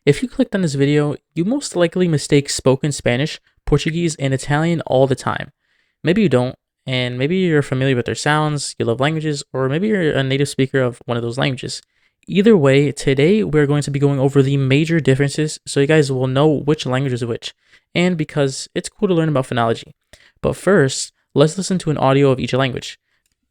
If you clicked on this video, you most likely mistake spoken Spanish, Portuguese, and Italian all the time. Maybe you don't, and maybe you're familiar with their sounds, you love languages, or maybe you're a native speaker of one of those languages. Either way, today we're going to be going over the major differences so you guys will know which language is which, and because it's cool to learn about phonology. But first, let's listen to an audio of each language.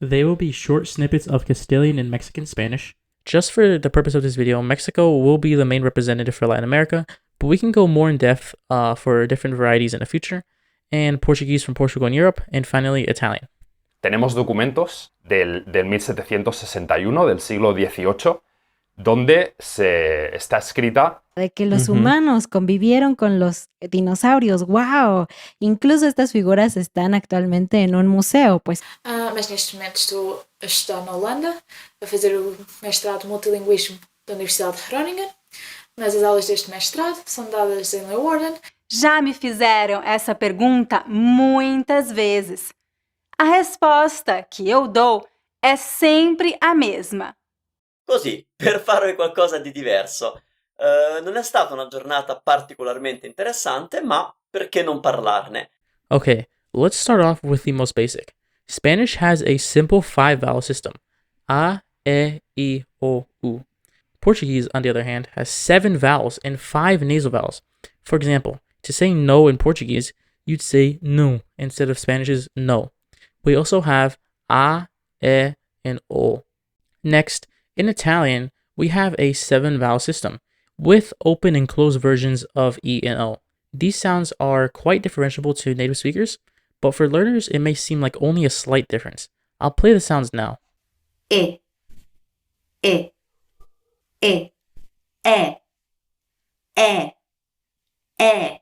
They will be short snippets of Castilian and Mexican Spanish. Just for the purpose of this video, Mexico will be the main representative for Latin America, but we can go more in depth for different varieties in the future, and Portuguese from Portugal and Europe, and finally Italian. Tenemos documentos del 1761, del siglo XVIII, donde está escrita de que los humanos convivieron con los dinosaurios. ¡Wow! Incluso estas figuras están actualmente en un museo, pues. Mas neste momento estou a estudar na Holanda, a fazer o mestrado de multilinguismo da Universidade de Groningen, mas as aulas deste mestrado são dadas em Leeuwarden. Já me fizeram essa pergunta muitas vezes. A resposta que eu dou é sempre a mesma. Così, per fare qualcosa di diverso. Non è stata una giornata particolarmente interessante, ma perché non parlarne? Okay, let's start off with the most basic. Spanish has a simple 5-vowel system. A, E, I, O, U. Portuguese, on the other hand, has 7 vowels and 5 nasal vowels. For example, to say no in Portuguese, you'd say no instead of Spanish's no. We also have A, E, and O. Next, in Italian, we have a 7-vowel system with open and closed versions of E and O. These sounds are quite differentiable to native speakers, but for learners, it may seem like only a slight difference. I'll play the sounds now. E, e, e, e, e, e.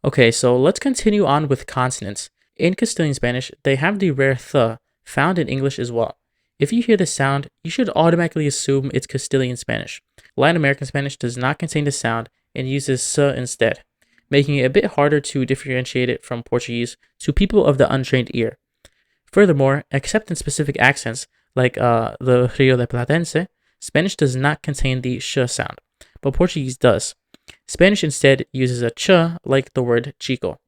Okay, so let's continue on with consonants. In Castilian Spanish, they have the rare th found in English as well. If you hear this sound, you should automatically assume it's Castilian Spanish. Latin American Spanish does not contain this sound and uses s instead, making it a bit harder to differentiate it from Portuguese to people of the untrained ear. Furthermore, except in specific accents, like the Rio de Platense, Spanish does not contain the sh sound, but Portuguese does. Spanish instead uses a ch like the word chico.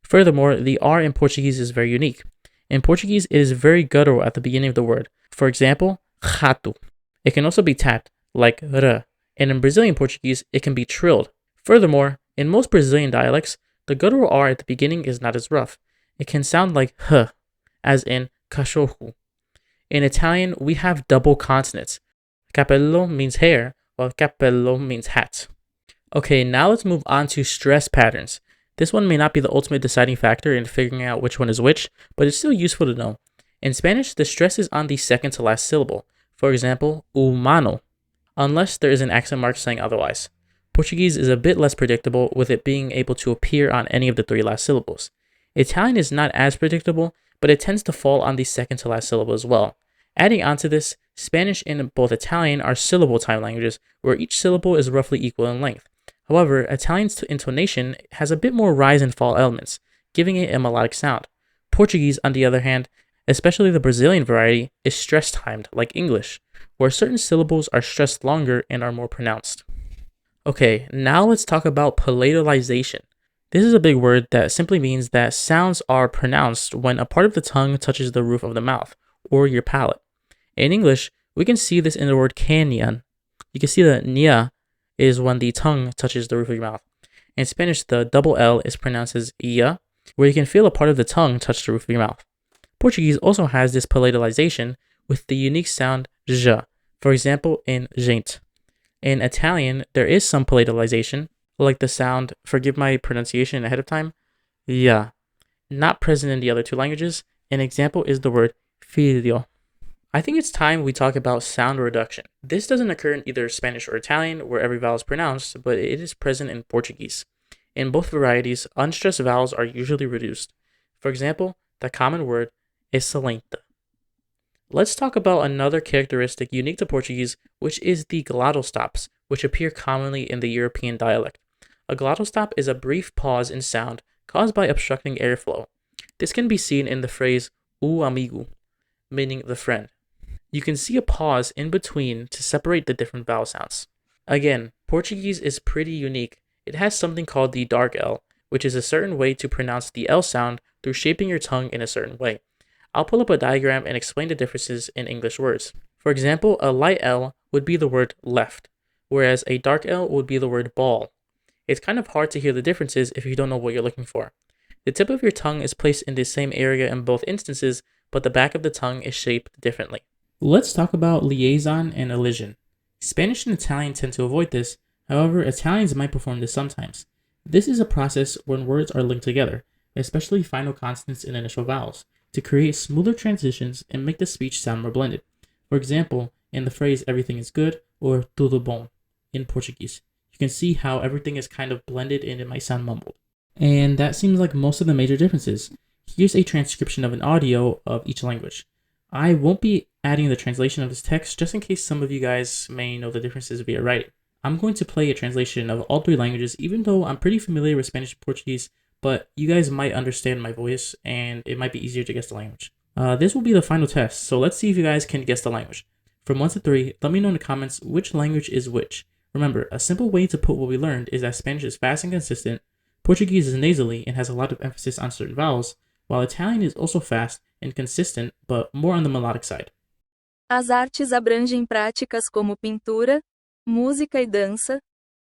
Furthermore, the R in Portuguese is very unique. In Portuguese, it is very guttural at the beginning of the word. For example, rato. It can also be tapped, like r, and in Brazilian Portuguese, it can be trilled. Furthermore, in most Brazilian dialects, the guttural R at the beginning is not as rough. It can sound like h, as in cachorro. In Italian, we have double consonants. Capello means hair, while cappello means hat. Okay, now let's move on to stress patterns. This one may not be the ultimate deciding factor in figuring out which one is which, but it's still useful to know. In Spanish, the stress is on the second to last syllable. For example, humano, unless there is an accent mark saying otherwise. Portuguese is a bit less predictable, with it being able to appear on any of the 3 last syllables. Italian is not as predictable, but it tends to fall on the second to last syllable as well. Adding on to this, Spanish and both Italian are syllable time languages, where each syllable is roughly equal in length. However, Italian's intonation has a bit more rise and fall elements, giving it a melodic sound. Portuguese, on the other hand, especially the Brazilian variety, is stress-timed like English, where certain syllables are stressed longer and are more pronounced. Okay, now let's talk about palatalization. This is a big word that simply means that sounds are pronounced when a part of the tongue touches the roof of the mouth, or your palate. In English, we can see this in the word canyon. You can see the nya is when the tongue touches the roof of your mouth. In Spanish, the double L is pronounced as ia, where you can feel a part of the tongue touch the roof of your mouth. Portuguese also has this palatalization with the unique sound j, for example in gente. In Italian, there is some palatalization, like the sound, forgive my pronunciation ahead of time, ya, not present in the other 2 languages. An example is the word figlio. I think it's time we talk about sound reduction. This doesn't occur in either Spanish or Italian, where every vowel is pronounced, but it is present in Portuguese. In both varieties, unstressed vowels are usually reduced. For example, the common word excelente. Let's talk about another characteristic unique to Portuguese, which is the glottal stops, which appear commonly in the European dialect. A glottal stop is a brief pause in sound caused by obstructing airflow. This can be seen in the phrase o amigo, meaning the friend. You can see a pause in between to separate the different vowel sounds. Again, Portuguese is pretty unique. It has something called the dark L, which is a certain way to pronounce the L sound through shaping your tongue in a certain way. I'll pull up a diagram and explain the differences in English words. For example, a light L would be the word left, whereas a dark L would be the word ball. It's kind of hard to hear the differences if you don't know what you're looking for. The tip of your tongue is placed in the same area in both instances, but the back of the tongue is shaped differently. Let's talk about liaison and elision. Spanish and Italian tend to avoid this, however, Italians might perform this sometimes. This is a process when words are linked together, especially final consonants and initial vowels, to create smoother transitions and make the speech sound more blended. For example, in the phrase everything is good or tudo bom in Portuguese, you can see how everything is kind of blended and it might sound mumbled. And that seems like most of the major differences. Here's a transcription of an audio of each language. I won't be adding the translation of this text just in case some of you guys may know the differences via writing. I'm going to play a translation of all three languages, even though I'm pretty familiar with Spanish and Portuguese, but you guys might understand my voice and it might be easier to guess the language. This will be the final test, so let's see if you guys can guess the language. From 1 to 3, let me know in the comments which language is which. Remember, a simple way to put what we learned is that Spanish is fast and consistent, Portuguese is nasally and has a lot of emphasis on certain vowels, while Italian is also fast and consistent, but more on the melodic side. As artes abrangem práticas como pintura, música e dança,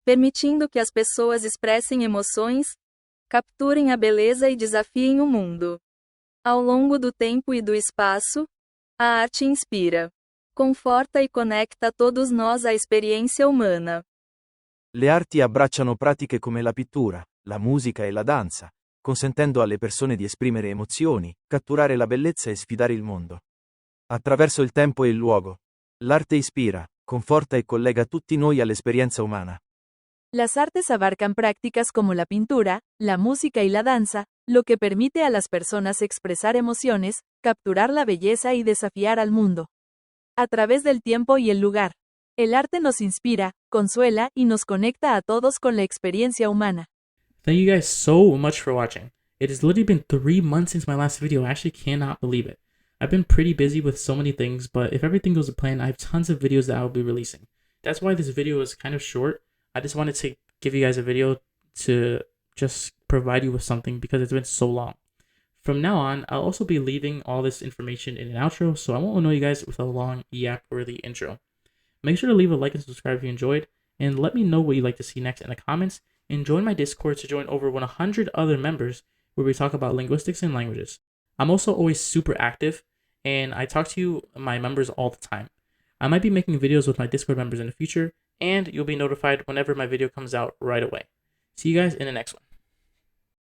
permitindo que as pessoas expressem emoções, capturem a beleza e desafiem o mundo. Ao longo do tempo e do espaço, a arte inspira, conforta e conecta todos nós à experiência umana. Le arti abbracciano pratiche come la pittura, la musica e la danza, consentendo alle persone di esprimere emozioni, catturare la bellezza e sfidare il mondo. Attraverso il tempo e il luogo, l'arte ispira, conforta e collega tutti noi all'esperienza umana. Las artes abarcan prácticas como la pintura, la música y la danza, lo que permite a las personas expresar emociones, capturar la belleza y desafiar al mundo. A través del tiempo y el lugar, el arte nos inspira, consuela y nos conecta a todos con la experiencia humana. Thank you guys so much for watching. It has literally been 3 months since my last video. I actually cannot believe it. I've been pretty busy with so many things, but if everything goes to plan, I have tons of videos that I will be releasing. That's why this video is kind of short. I just wanted to give you guys a video to just provide you with something because it's been so long. From now on, I'll also be leaving all this information in an outro, so I won't annoy you guys with a long yap-worthy intro. Make sure to leave a like and subscribe if you enjoyed, and let me know what you'd like to see next in the comments, and join my Discord to join over 100 other members where we talk about linguistics and languages. I'm also always super active, and I talk to you, my members, all the time. I might be making videos with my Discord members in the future, and you'll be notified whenever my video comes out right away. See you guys in the next one.